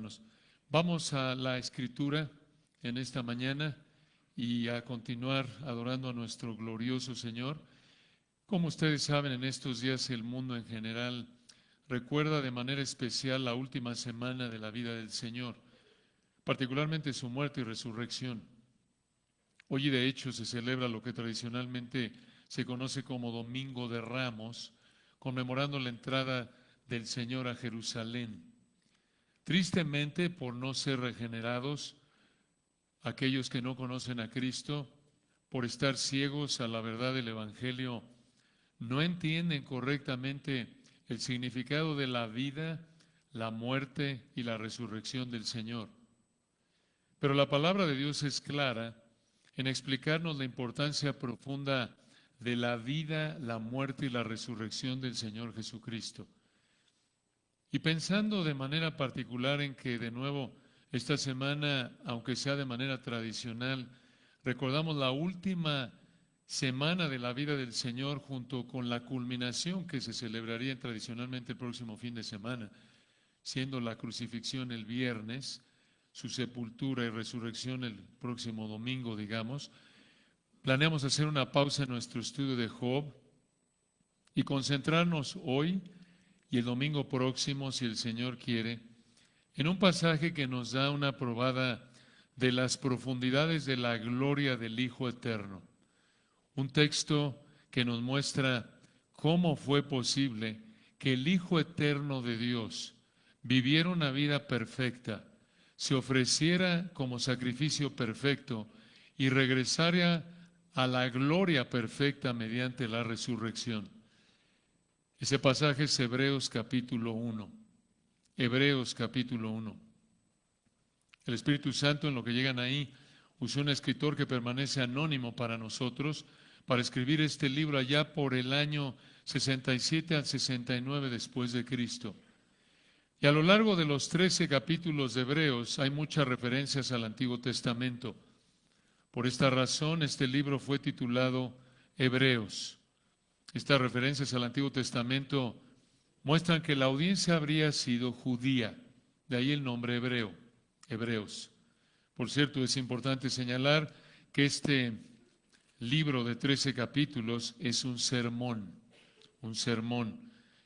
hermanos. Vamos a la Escritura en esta mañana y a continuar adorando a nuestro glorioso Señor. Como ustedes saben, en estos días el mundo en general recuerda de manera especial la última semana de la vida del Señor, particularmente su muerte y resurrección. Hoy, de hecho, se celebra lo que tradicionalmente se conoce como Domingo de Ramos, conmemorando la entrada del Señor a Jerusalén. Tristemente, por no ser regenerados, aquellos que no conocen a Cristo, por estar ciegos a la verdad del Evangelio, no entienden correctamente el significado de la vida, la muerte y la resurrección del Señor. Pero la palabra de Dios es clara en explicarnos la importancia profunda de la vida, la muerte y la resurrección del Señor Jesucristo. Y pensando de manera particular en que, de nuevo, esta semana, aunque sea de manera tradicional, recordamos la última semana de la vida del Señor junto con la culminación que se celebraría tradicionalmente el próximo fin de semana, siendo la crucifixión el viernes, su sepultura y resurrección el próximo domingo, digamos. Planeamos hacer una pausa en nuestro estudio de Job y concentrarnos hoy y el domingo próximo, si el Señor quiere, en un pasaje que nos da una probada de las profundidades de la gloria del Hijo Eterno. Un texto que nos muestra cómo fue posible que el Hijo Eterno de Dios viviera una vida perfecta, se ofreciera como sacrificio perfecto y regresara a la gloria perfecta mediante la resurrección. Ese pasaje es Hebreos capítulo 1. Hebreos capítulo 1. El Espíritu Santo, en lo que llegan ahí, usó un escritor que permanece anónimo para nosotros, para escribir este libro allá por el año 67 al 69 después de Cristo. Y a lo largo de los 13 capítulos de Hebreos hay muchas referencias al Antiguo Testamento. Por esta razón, este libro fue titulado Hebreos. Estas referencias al Antiguo Testamento muestran que la audiencia habría sido judía, de ahí el nombre hebreo, Hebreos. Por cierto, es importante señalar que este libro de 13 capítulos es un sermón, un sermón.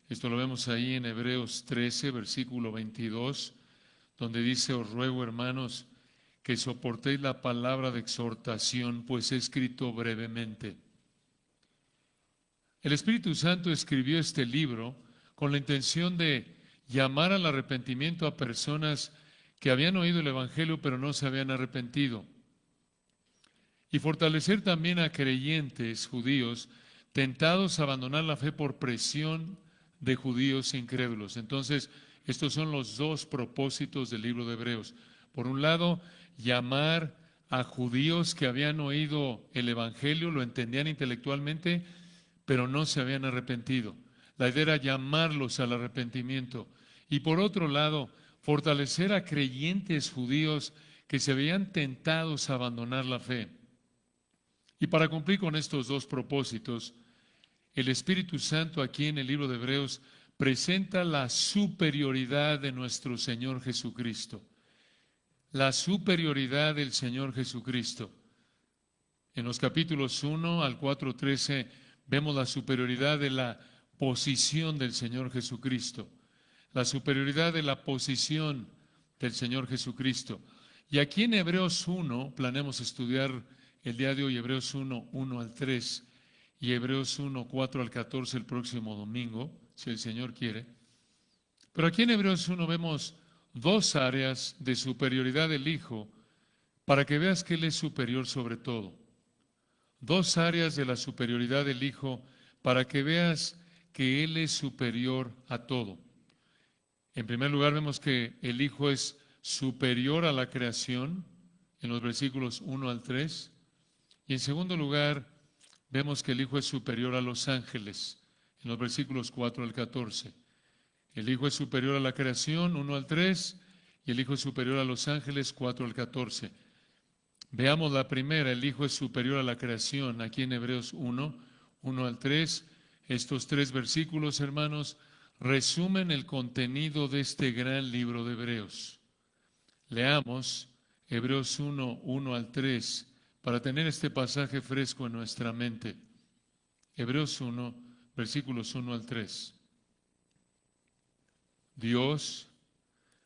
Esto lo vemos ahí en Hebreos 13, versículo 22, donde dice: os ruego, hermanos, que soportéis la palabra de exhortación, pues he escrito brevemente. El Espíritu Santo escribió este libro con la intención de llamar al arrepentimiento a personas que habían oído el Evangelio pero no se habían arrepentido, y fortalecer también a creyentes judíos tentados a abandonar la fe por presión de judíos incrédulos. Entonces, estos son los dos propósitos del libro de Hebreos. Por un lado, llamar a judíos que habían oído el Evangelio, lo entendían intelectualmente, pero no se habían arrepentido. La idea era llamarlos al arrepentimiento. Y por otro lado, fortalecer a creyentes judíos que se veían tentados a abandonar la fe. Y para cumplir con estos dos propósitos, el Espíritu Santo aquí en el libro de Hebreos presenta la superioridad de nuestro Señor Jesucristo. La superioridad del Señor Jesucristo. En los capítulos 1 al 4:13 vemos la superioridad de la posición del Señor Jesucristo. La superioridad de la posición del Señor Jesucristo. Y aquí en Hebreos 1, planeamos estudiar el día de hoy Hebreos 1, 1 al 3 y Hebreos 1, 4 al 14 el próximo domingo, si el Señor quiere. Pero aquí en Hebreos 1 vemos dos áreas de superioridad del Hijo para que veas que Él es superior sobre todo. Dos áreas de la superioridad del Hijo para que veas que Él es superior a todo. En primer lugar, vemos que el Hijo es superior a la creación, en los versículos 1 al 3. Y en segundo lugar, vemos que el Hijo es superior a los ángeles, en los versículos 4 al 14. El Hijo es superior a la creación, 1 al 3, y el Hijo es superior a los ángeles, 4 al 14. Veamos la primera, el Hijo es superior a la creación, aquí en Hebreos 1, 1 al 3. Estos tres versículos, hermanos, resumen el contenido de este gran libro de Hebreos. Leamos Hebreos 1, 1 al 3, para tener este pasaje fresco en nuestra mente. Hebreos 1, versículos 1 al 3. Dios,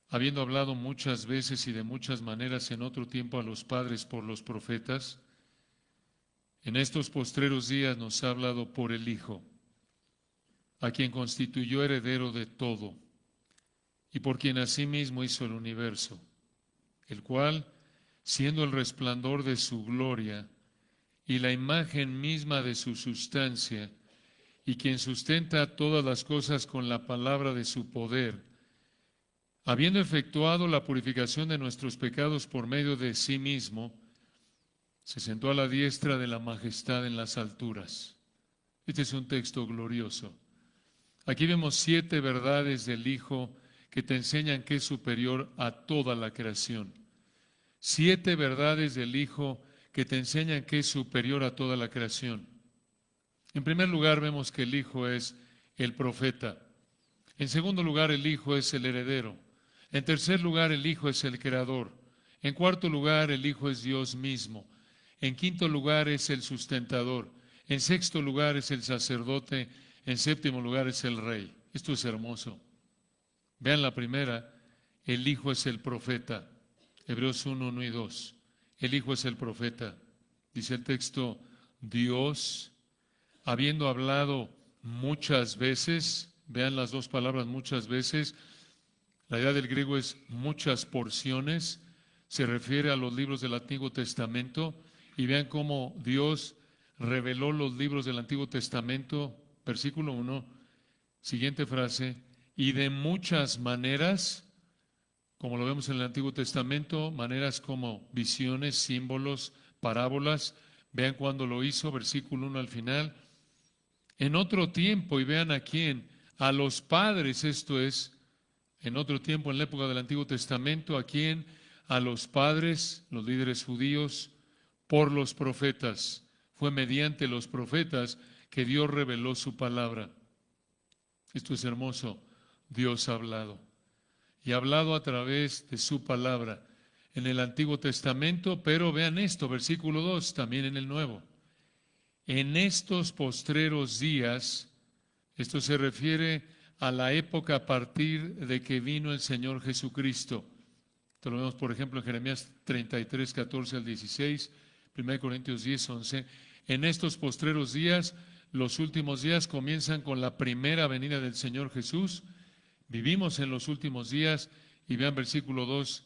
habiendo hablado muchas veces y de muchas maneras en otro tiempo a los padres por los profetas, en estos postreros días nos ha hablado por el Hijo, a quien constituyó heredero de todo, y por quien asimismo hizo el universo, el cual, siendo el resplandor de su gloria y la imagen misma de su sustancia, y quien sustenta todas las cosas con la palabra de su poder, habiendo efectuado la purificación de nuestros pecados por medio de sí mismo, se sentó a la diestra de la majestad en las alturas. Este es un texto glorioso. Aquí vemos 7 verdades del Hijo que te enseñan que es superior a toda la creación. 7 verdades del Hijo que te enseñan que es superior a toda la creación. En primer lugar, vemos que el Hijo es el profeta. En segundo lugar, el Hijo es el heredero. En tercer lugar, el Hijo es el creador. En cuarto lugar, el Hijo es Dios mismo. En quinto lugar, es el sustentador. En sexto lugar, es el sacerdote. En séptimo lugar, es el rey. Esto es hermoso. Vean la primera, el Hijo es el profeta. Hebreos 1, 1 y 2. El Hijo es el profeta. Dice el texto, Dios, habiendo hablado muchas veces, vean las dos palabras muchas veces, la idea del griego es muchas porciones, se refiere a los libros del Antiguo Testamento, y vean cómo Dios reveló los libros del Antiguo Testamento, versículo 1, siguiente frase, y de muchas maneras, como lo vemos en el Antiguo Testamento, maneras como visiones, símbolos, parábolas, vean cuándo lo hizo, versículo 1 al final, en otro tiempo, y vean a quién, a los padres, esto es, en otro tiempo, en la época del Antiguo Testamento, a quién, a los padres, los líderes judíos, por los profetas. Fue mediante los profetas que Dios reveló su palabra. Esto es hermoso, Dios ha hablado. Y ha hablado a través de su palabra en el Antiguo Testamento, pero vean esto, versículo 2, también en el Nuevo. En estos postreros días, esto se refiere a la época a partir de que vino el Señor Jesucristo. Esto lo vemos, por ejemplo, en Jeremías 33, 14 al 16, 1 Corintios 10, 11. En estos postreros días, los últimos días comienzan con la primera venida del Señor Jesús. Vivimos en los últimos días y vean versículo 2,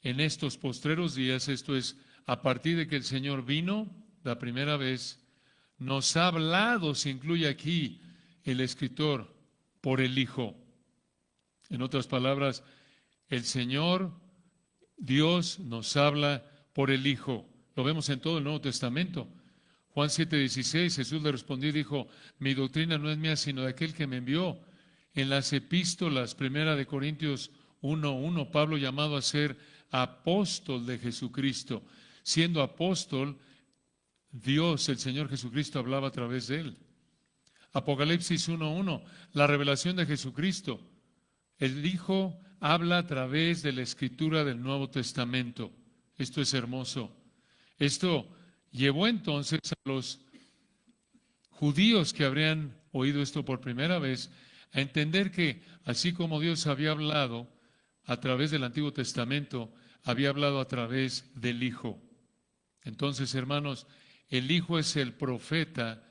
en estos postreros días, esto es, a partir de que el Señor vino la primera vez, nos ha hablado, se incluye aquí el escritor, por el Hijo. En otras palabras, el Señor, Dios, nos habla por el Hijo. Lo vemos en todo el Nuevo Testamento. Juan 7:16, Jesús le respondió y dijo, mi doctrina no es mía, sino de aquel que me envió. En las epístolas, 1 Corintios 1:1, Pablo llamado a ser apóstol de Jesucristo. Siendo apóstol, Dios, el Señor Jesucristo, hablaba a través de él. Apocalipsis 1:1, la revelación de Jesucristo. El Hijo habla a través de la escritura del Nuevo Testamento. Esto es hermoso. Esto llevó entonces a los judíos que habrían oído esto por primera vez a entender que así como Dios había hablado a través del Antiguo Testamento, había hablado a través del Hijo. Entonces, hermanos, el Hijo es el profeta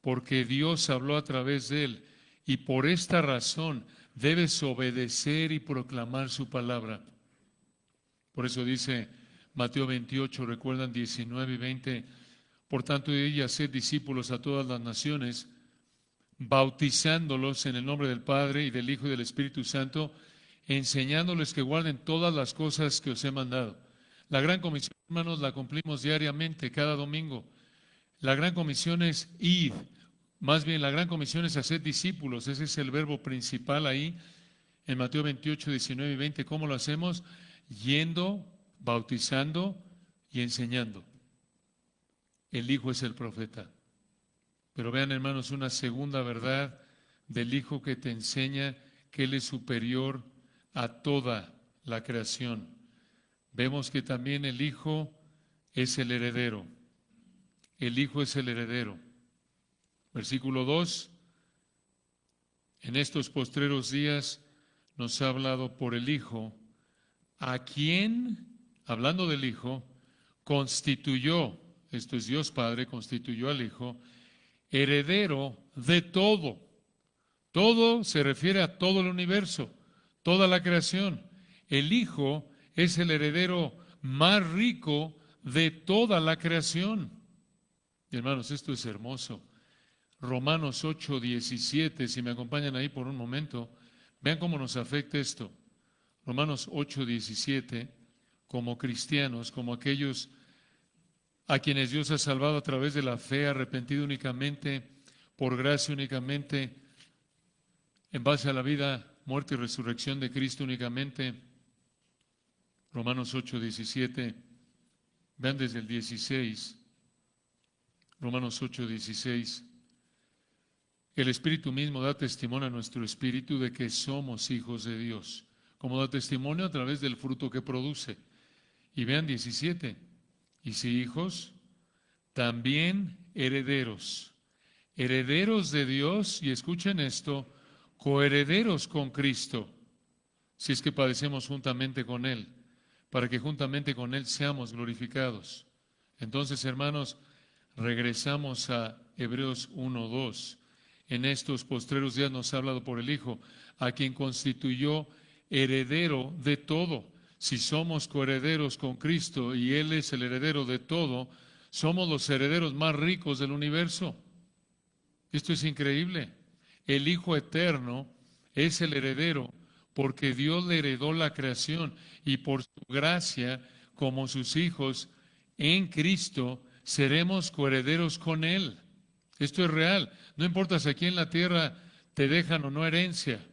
porque Dios habló a través de él y por esta razón debes obedecer y proclamar su palabra. Por eso dice Mateo 28, recuerdan 19 y 20, por tanto id y haced discípulos a todas las naciones, bautizándolos en el nombre del Padre y del Hijo y del Espíritu Santo, enseñándoles que guarden todas las cosas que os he mandado. La gran comisión, hermanos, la cumplimos diariamente, cada domingo. La gran comisión es id, más bien la gran comisión es hacer discípulos, ese es el verbo principal ahí, en Mateo 28, 19 y 20. ¿Cómo lo hacemos? Yendo, bautizando y enseñando. El Hijo es el profeta. Pero vean, hermanos, una segunda verdad del Hijo que te enseña que Él es superior a toda la creación. vemos que también el Hijo es el heredero. El Hijo es el heredero. Versículo 2, en estos postreros días nos ha hablado por el Hijo, a quien, hablando del Hijo, constituyó, esto es Dios Padre, constituyó al Hijo, heredero de todo. Todo se refiere a todo el universo, toda la creación. El Hijo es el heredero más rico de toda la creación. Y hermanos, esto es hermoso. Romanos 8:17, si me acompañan ahí por un momento, vean cómo nos afecta esto. Romanos 8:17, como cristianos, como aquellos a quienes Dios ha salvado a través de la fe, arrepentido únicamente, por gracia únicamente, en base a la vida, muerte y resurrección de Cristo únicamente. Romanos 8:17, vean desde el 16, Romanos 8:16. El Espíritu mismo da testimonio a nuestro espíritu de que somos hijos de Dios, como da testimonio a través del fruto que produce. Y vean 17, y si hijos, también herederos, herederos de Dios, y escuchen esto, coherederos con Cristo, si es que padecemos juntamente con Él, para que juntamente con Él seamos glorificados. Entonces, hermanos, regresamos a Hebreos 1:2. En estos postreros días nos ha hablado por el Hijo, a quien constituyó heredero de todo. Si somos coherederos con Cristo y Él es el heredero de todo, somos los herederos más ricos del universo. Esto es increíble. El Hijo eterno es el heredero porque Dios le heredó la creación y por su gracia, como sus hijos en Cristo, seremos coherederos con Él. Esto es real. No importa si aquí en la tierra te dejan o no herencia.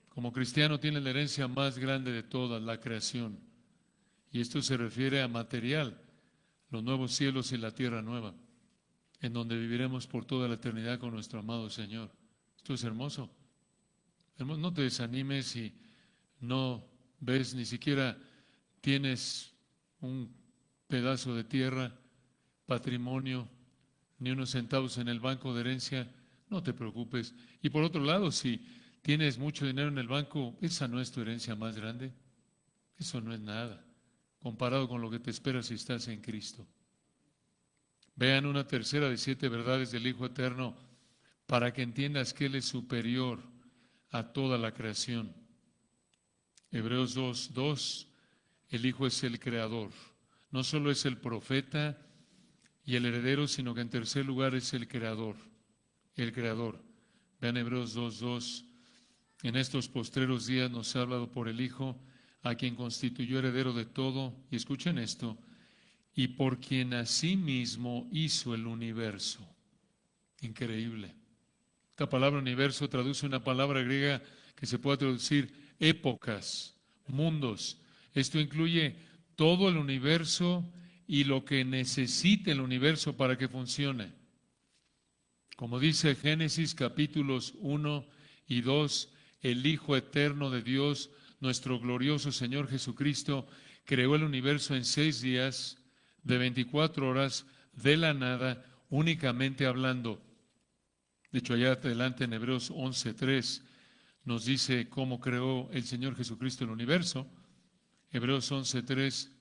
Como cristiano tienes la herencia más grande de todas, la creación. Y esto se refiere a material, los nuevos cielos y la tierra nueva, en donde viviremos por toda la eternidad con nuestro amado Señor. Esto es hermoso. No te desanimes si no ves, ni siquiera tienes un pedazo de tierra, patrimonio, ni unos centavos en el banco de herencia, no te preocupes. Y por otro lado, si tienes mucho dinero en el banco, esa no es tu herencia más grande. Eso no es nada, comparado con lo que te espera si estás en Cristo. Vean una tercera de 7 verdades del Hijo Eterno, para que entiendas que Él es superior a toda la creación. Hebreos 2:2, el Hijo es el Creador. No solo es el profeta y el heredero, sino que en tercer lugar es el Creador. El Creador. Vean Hebreos 2:2. En estos postreros días nos ha hablado por el Hijo, a quien constituyó heredero de todo, y escuchen esto, y por quien asimismo hizo el universo. Increíble. Esta palabra universo traduce una palabra griega que se puede traducir épocas, mundos. Esto incluye todo el universo y lo que necesita el universo para que funcione. Como dice Génesis capítulos 1 y 2, el Hijo eterno de Dios, nuestro glorioso Señor Jesucristo, creó el universo en 6 días, de 24 horas, de la nada, únicamente hablando. De hecho, allá adelante en Hebreos 11:3 nos dice cómo creó el Señor Jesucristo el universo. Hebreos 11:3,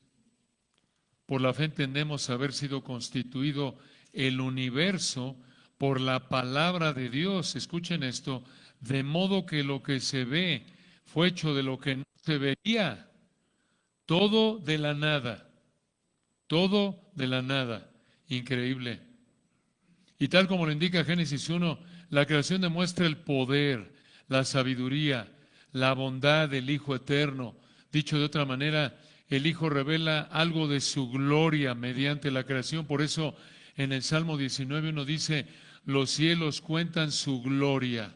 por la fe entendemos haber sido constituido el universo por la palabra de Dios. Escuchen esto, de modo que lo que se ve fue hecho de lo que no se veía. Todo de la nada. Todo de la nada. Increíble. Y tal como lo indica Génesis 1, la creación demuestra el poder, la sabiduría, la bondad del Hijo eterno. Dicho de otra manera, el Hijo revela algo de su gloria mediante la creación. Por eso en el Salmo 19 uno dice, los cielos cuentan su gloria.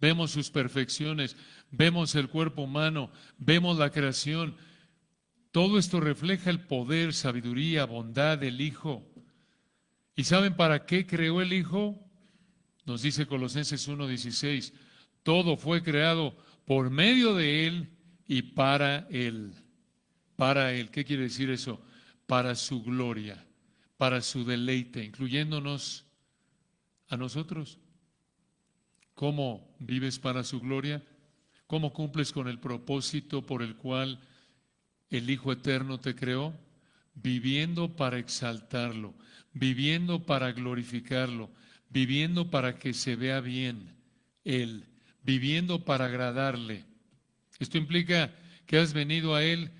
Vemos sus perfecciones, vemos el cuerpo humano, vemos la creación. Todo esto refleja el poder, sabiduría, bondad del Hijo. ¿Y saben para qué creó el Hijo? Nos dice Colosenses 1:16, todo fue creado por medio de Él y para Él. para Él. ¿Qué quiere decir eso? Para su gloria, para su deleite, incluyéndonos a nosotros. ¿Cómo vives para su gloria? ¿Cómo cumples con el propósito por el cual el Hijo Eterno te creó? Viviendo para exaltarlo, viviendo para glorificarlo, viviendo para que se vea bien Él, viviendo para agradarle. Esto implica que has venido a Él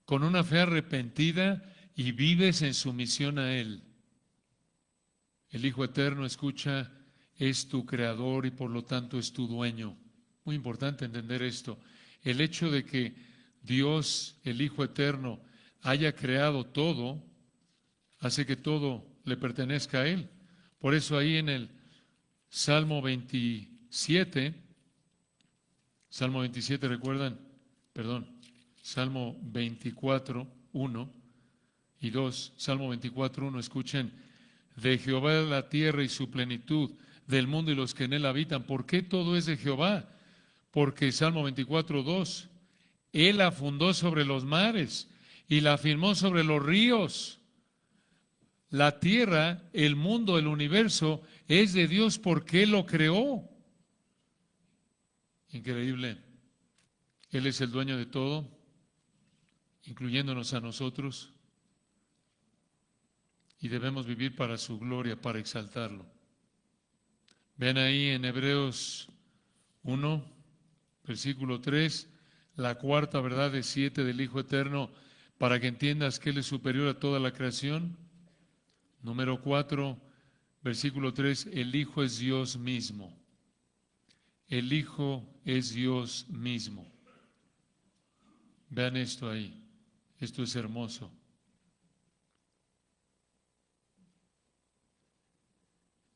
con una fe arrepentida y vives en sumisión a Él. El Hijo Eterno, escucha, es tu creador y por lo tanto es tu dueño. Muy importante entender esto. El hecho de que Dios, el Hijo Eterno, haya creado todo, hace que todo le pertenezca a Él. Por eso ahí en el Salmo 27, ¿recuerdan? Perdón, Salmo 24, 1 y 2, Salmo 24, 1, escuchen, de Jehová es la tierra y su plenitud, del mundo y los que en él habitan. ¿Por qué todo es de Jehová? Porque Salmo 24, 2, Él la fundó sobre los mares y la afirmó sobre los ríos. La tierra, el mundo, el universo es de Dios porque Él lo creó. Increíble. Él es el dueño de todo, incluyéndonos a nosotros, y debemos vivir para su gloria, para exaltarlo. Ven ahí en Hebreos 1, versículo 3, la cuarta verdad de 7 del Hijo Eterno, para que entiendas que Él es superior a toda la creación. Número 4, versículo 3, el Hijo es Dios mismo. El Hijo es Dios mismo. Vean esto ahí. Esto es hermoso.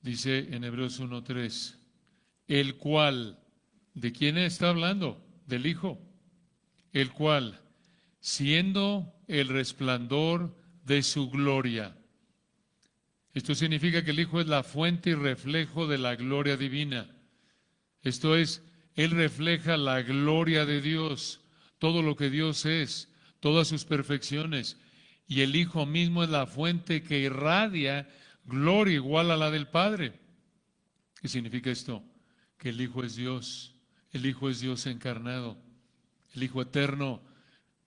Dice en Hebreos 1:3, el cual, ¿de quién está hablando? Del Hijo. El cual, siendo el resplandor de su gloria. Esto significa que el Hijo es la fuente y reflejo de la gloria divina. Esto es, Él refleja la gloria de Dios, todo lo que Dios es, todas sus perfecciones. Y el Hijo mismo es la fuente que irradia gloria igual a la del Padre. ¿Qué significa esto? Que el Hijo es Dios, el Hijo es Dios encarnado, el Hijo eterno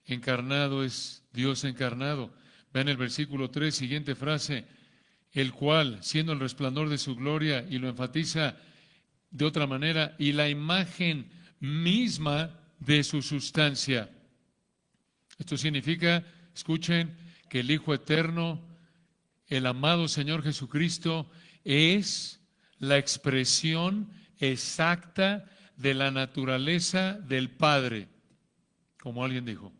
encarnado es Dios encarnado. Vean el versículo 3, siguiente frase, el cual, siendo el resplandor de su gloria, y lo enfatiza de otra manera, y la imagen misma de su sustancia. Esto significa, escuchen, que el Hijo eterno, el amado Señor Jesucristo, es la expresión exacta de la naturaleza del Padre, como alguien dijo.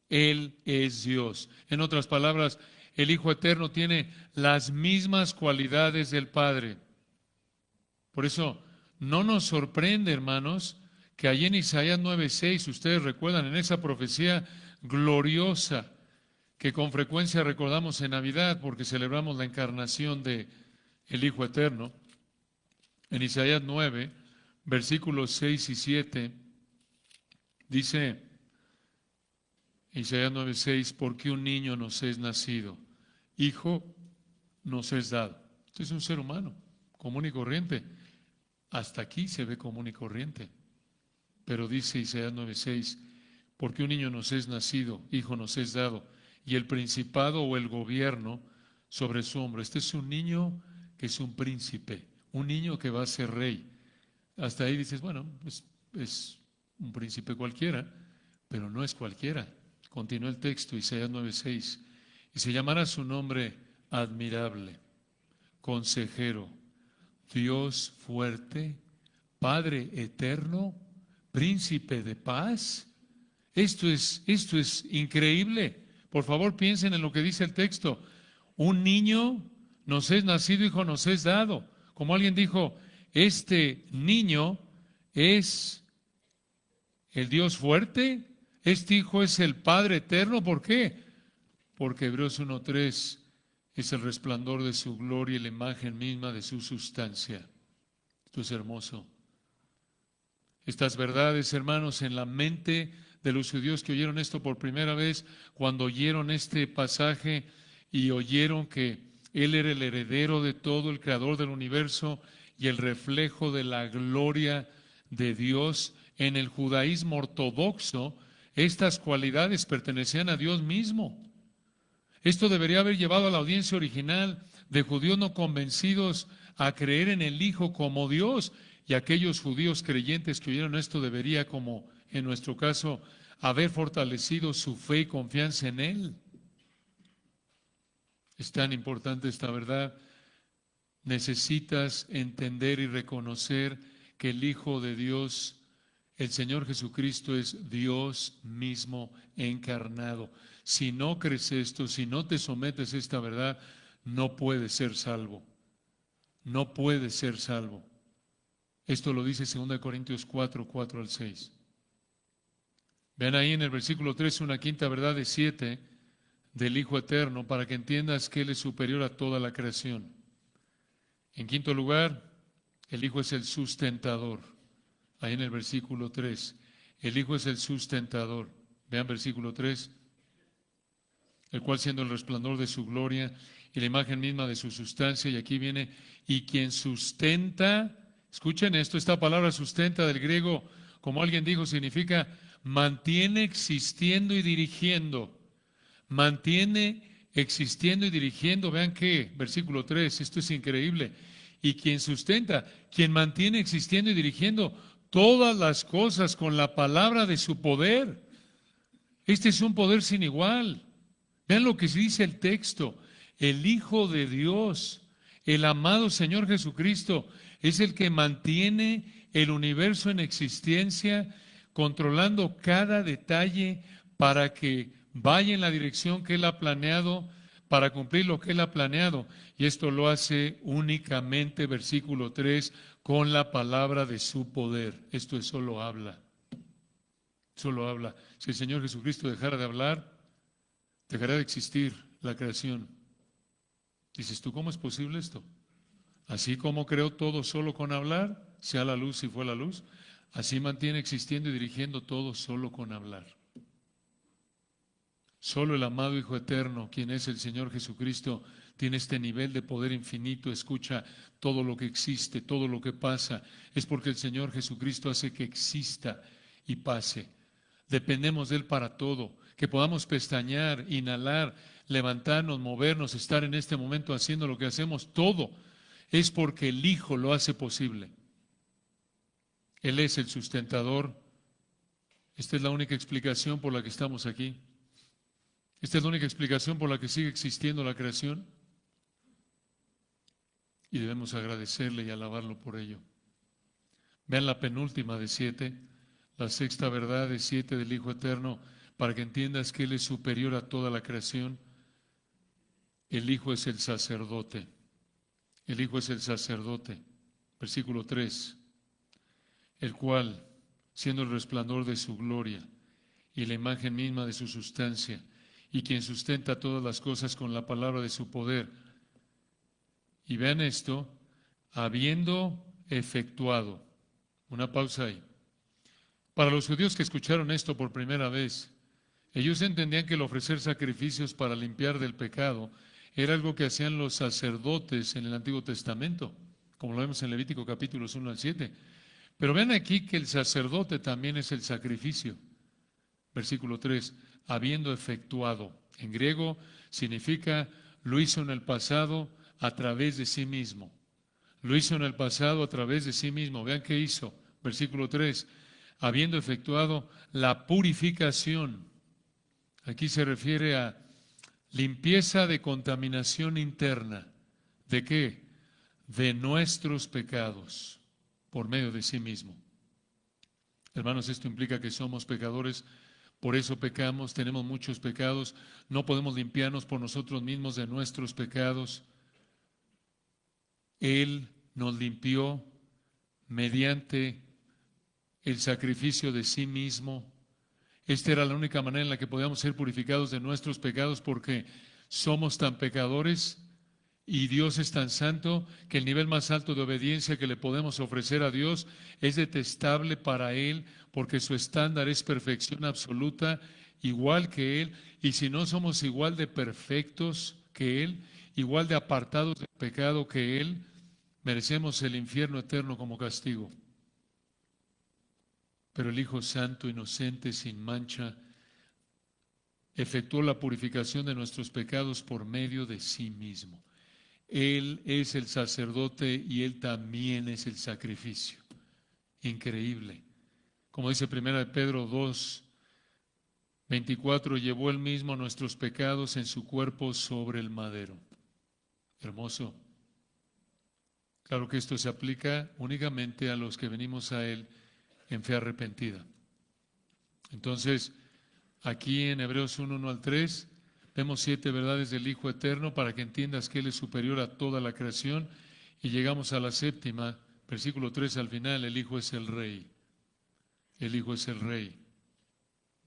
Él es Dios. En otras palabras, el Hijo eterno tiene las mismas cualidades del Padre. Por eso, no nos sorprende, hermanos, que allí en Isaías 9:6, ustedes recuerdan, en esa profecía gloriosa que con frecuencia recordamos en Navidad porque celebramos la encarnación de el Hijo eterno, en Isaías 9, versículos 6 y 7, dice Isaías 9:6, porque un niño nos es nacido, hijo nos es dado. Este es un ser humano común y corriente. Hasta aquí se ve común y corriente. Pero dice Isaías 9:6, porque un niño nos es nacido, hijo nos es dado, y el principado o el gobierno sobre su hombro. Este es un niño que es un príncipe, un niño que va a ser rey. Hasta ahí dices, bueno, es un príncipe cualquiera, pero no es cualquiera. Continúa el texto, Isaías 9:6, y se llamará su nombre admirable, consejero, Dios fuerte, Padre eterno, príncipe de paz. Esto es increíble. Por favor, piensen en lo que dice el texto. Un niño nos es nacido, hijo nos es dado. Como alguien dijo, este niño es el Dios fuerte, este hijo es el Padre eterno. ¿Por qué? Porque Hebreos 1:3 es el resplandor de su gloria y la imagen misma de su sustancia. Esto es hermoso. Estas verdades, hermanos, en la mente de los judíos que oyeron esto por primera vez, cuando oyeron este pasaje y oyeron que Él era el heredero de todo, el creador del universo y el reflejo de la gloria de Dios, en el judaísmo ortodoxo, estas cualidades pertenecían a Dios mismo. Esto debería haber llevado a la audiencia original de judíos no convencidos a creer en el Hijo como Dios, y aquellos judíos creyentes que oyeron esto debería, como en nuestro caso, haber fortalecido su fe y confianza en Él. Es tan importante esta verdad. Necesitas entender y reconocer que el Hijo de Dios, el Señor Jesucristo, es Dios mismo encarnado. Si no crees esto, si no te sometes a esta verdad, no puedes ser salvo. No puedes ser salvo. Esto lo dice 2 Corintios 4, 4 al 6. Vean ahí en el versículo 3 una quinta verdad de 7 del Hijo Eterno, para que entiendas que Él es superior a toda la creación. En quinto lugar, el Hijo es el sustentador. Ahí en el versículo 3, el Hijo es el sustentador. Vean versículo 3. El cual siendo el resplandor de su gloria y la imagen misma de su sustancia, y aquí viene, y quien sustenta, escuchen esto, esta palabra sustenta del griego, como alguien dijo, significa mantiene existiendo y dirigiendo. Mantiene existiendo y dirigiendo. Vean que, versículo 3, esto es increíble. Y quien sustenta, quien mantiene existiendo y dirigiendo todas las cosas con la palabra de su poder. Este es un poder sin igual. Vean lo que dice el texto. El Hijo de Dios, el amado Señor Jesucristo, es el que mantiene el universo en existencia, controlando cada detalle para que vaya en la dirección que Él ha planeado, para cumplir lo que Él ha planeado. Y esto lo hace únicamente, versículo 3, con la palabra de su poder. Esto es solo habla. Solo habla. Si el Señor Jesucristo dejara de hablar, dejará de existir la creación. Dices tú, ¿cómo es posible esto? Así como creó todo solo con hablar, sea la luz y fue la luz, así mantiene existiendo y dirigiendo todo solo con hablar. Solo el amado Hijo Eterno, quien es el Señor Jesucristo, tiene este nivel de poder infinito, escucha todo lo que existe, todo lo que pasa. Es porque el Señor Jesucristo hace que exista y pase. Dependemos de Él para todo. Que podamos pestañear, inhalar, levantarnos, movernos, estar en este momento haciendo lo que hacemos, todo es porque el Hijo lo hace posible. Él es el sustentador. Esta es la única explicación por la que estamos aquí. Esta es la única explicación por la que sigue existiendo la creación. Y debemos agradecerle y alabarlo por ello. Vean la penúltima de 7, la sexta verdad de 7 del Hijo Eterno, para que entiendas que Él es superior a toda la creación. El Hijo es el sacerdote. El Hijo es el sacerdote. Versículo 3. El cual, siendo el resplandor de su gloria y la imagen misma de su sustancia, y quien sustenta todas las cosas con la palabra de su poder. Y vean esto, habiendo efectuado. Una pausa ahí. Para los judíos que escucharon esto por primera vez, ellos entendían que el ofrecer sacrificios para limpiar del pecado era algo que hacían los sacerdotes en el Antiguo Testamento, como lo vemos en Levítico capítulos 1 al 7. Pero vean aquí que el sacerdote también es el sacrificio. Versículo 3, habiendo efectuado. En griego significa lo hizo en el pasado a través de sí mismo. Lo hizo en el pasado a través de sí mismo. Vean qué hizo. Versículo 3, habiendo efectuado la purificación. Aquí se refiere a limpieza de contaminación interna. ¿De qué? De nuestros pecados, por medio de sí mismo. Hermanos, esto implica que somos pecadores, por eso pecamos, tenemos muchos pecados, no podemos limpiarnos por nosotros mismos de nuestros pecados. Él nos limpió mediante el sacrificio de sí mismo. Esta era la única manera en la que podíamos ser purificados de nuestros pecados, porque somos tan pecadores Y Dios es tan santo que el nivel más alto de obediencia que le podemos ofrecer a Dios es detestable para Él, porque su estándar es perfección absoluta, igual que Él. Y si no somos igual de perfectos que Él, igual de apartados del pecado que Él, merecemos el infierno eterno como castigo. Pero el Hijo Santo, inocente, sin mancha, efectuó la purificación de nuestros pecados por medio de sí mismo. Él es el sacerdote y Él también es el sacrificio. Increíble. Como dice 1 Pedro 2:24, llevó Él mismo nuestros pecados en su cuerpo sobre el madero. Hermoso. Claro que esto se aplica únicamente a los que venimos a Él en fe arrepentida. Entonces, aquí en Hebreos 1, 1 al 3, vemos 7 verdades del Hijo Eterno para que entiendas que Él es superior a toda la creación. Y llegamos a la séptima, versículo 3 al final, el Hijo es el Rey. El Hijo es el Rey.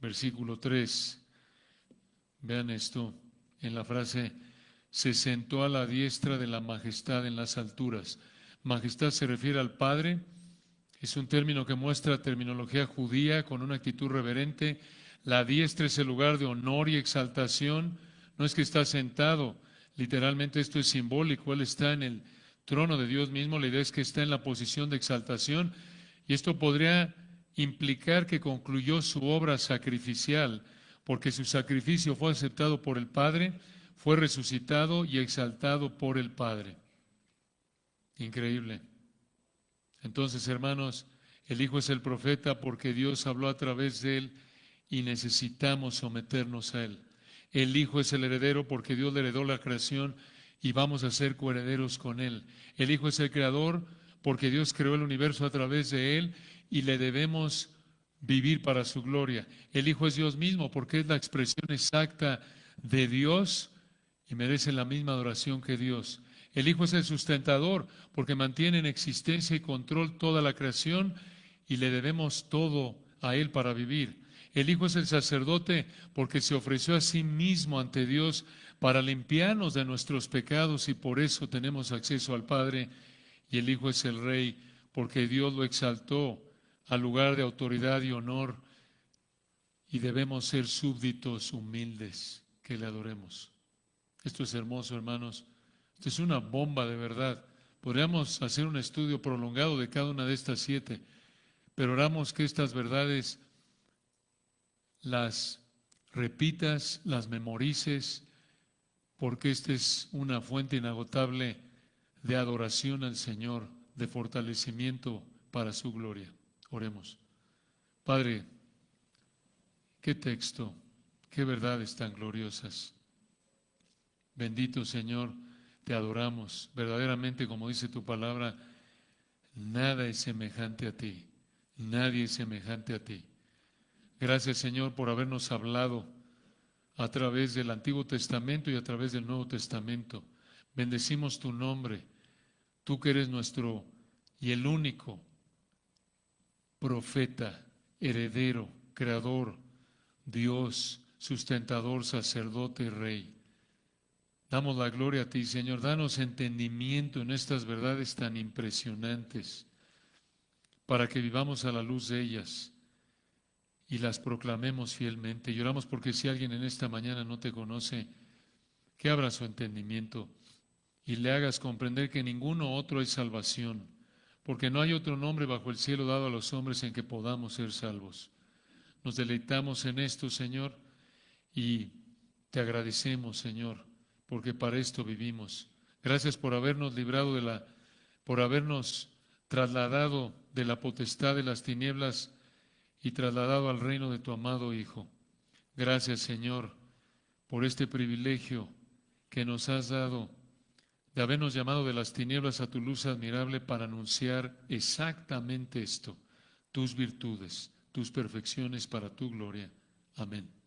Versículo 3, vean esto, en la frase, se sentó a la diestra de la majestad en las alturas. Majestad se refiere al Padre, es un término que muestra terminología judía con una actitud reverente. La diestra es el lugar de honor y exaltación. No es que está sentado, literalmente esto es simbólico. Él está en el trono de Dios mismo. La idea es que está en la posición de exaltación. Y esto podría implicar que concluyó su obra sacrificial, porque su sacrificio fue aceptado por el Padre, fue resucitado y exaltado por el Padre. Increíble. Entonces, hermanos, el Hijo es el profeta porque Dios habló a través de Él y necesitamos someternos a Él. El Hijo es el heredero porque Dios le heredó la creación y vamos a ser coherederos con Él. El Hijo es el creador porque Dios creó el universo a través de Él y le debemos vivir para su gloria. El Hijo es Dios mismo porque es la expresión exacta de Dios y merece la misma adoración que Dios. El Hijo es el sustentador porque mantiene en existencia y control toda la creación y le debemos todo a Él para vivir. El Hijo es el sacerdote porque se ofreció a sí mismo ante Dios para limpiarnos de nuestros pecados y por eso tenemos acceso al Padre. Y el Hijo es el Rey porque Dios lo exaltó al lugar de autoridad y honor y debemos ser súbditos humildes que le adoremos. Esto es hermoso, hermanos. Esto es una bomba de verdad. Podríamos hacer un estudio prolongado de cada una de estas 7, pero oramos que estas verdades las repitas, las memorices, porque esta es una fuente inagotable de adoración al Señor, de fortalecimiento para su gloria. Oremos. Padre, qué texto, qué verdades tan gloriosas. Bendito Señor, te adoramos. Verdaderamente, como dice tu palabra, nada es semejante a ti. Nadie es semejante a ti. Gracias, Señor, por habernos hablado a través del Antiguo Testamento y a través del Nuevo Testamento. Bendecimos tu nombre. Tú que eres nuestro y el único profeta, heredero, creador, Dios, sustentador, sacerdote y rey. Damos la gloria a ti, Señor. Danos entendimiento en estas verdades tan impresionantes para que vivamos a la luz de ellas y las proclamemos fielmente. Lloramos porque si alguien en esta mañana no te conoce, que abra su entendimiento y le hagas comprender que ninguno otro hay salvación, porque no hay otro nombre bajo el cielo dado a los hombres en que podamos ser salvos. Nos deleitamos en esto, Señor, y te agradecemos, Señor, porque para esto vivimos. Gracias por habernos librado por habernos trasladado de la potestad de las tinieblas y trasladado al reino de tu amado Hijo. Gracias, Señor, por este privilegio que nos has dado de habernos llamado de las tinieblas a tu luz admirable para anunciar exactamente esto, tus virtudes, tus perfecciones para tu gloria. Amén.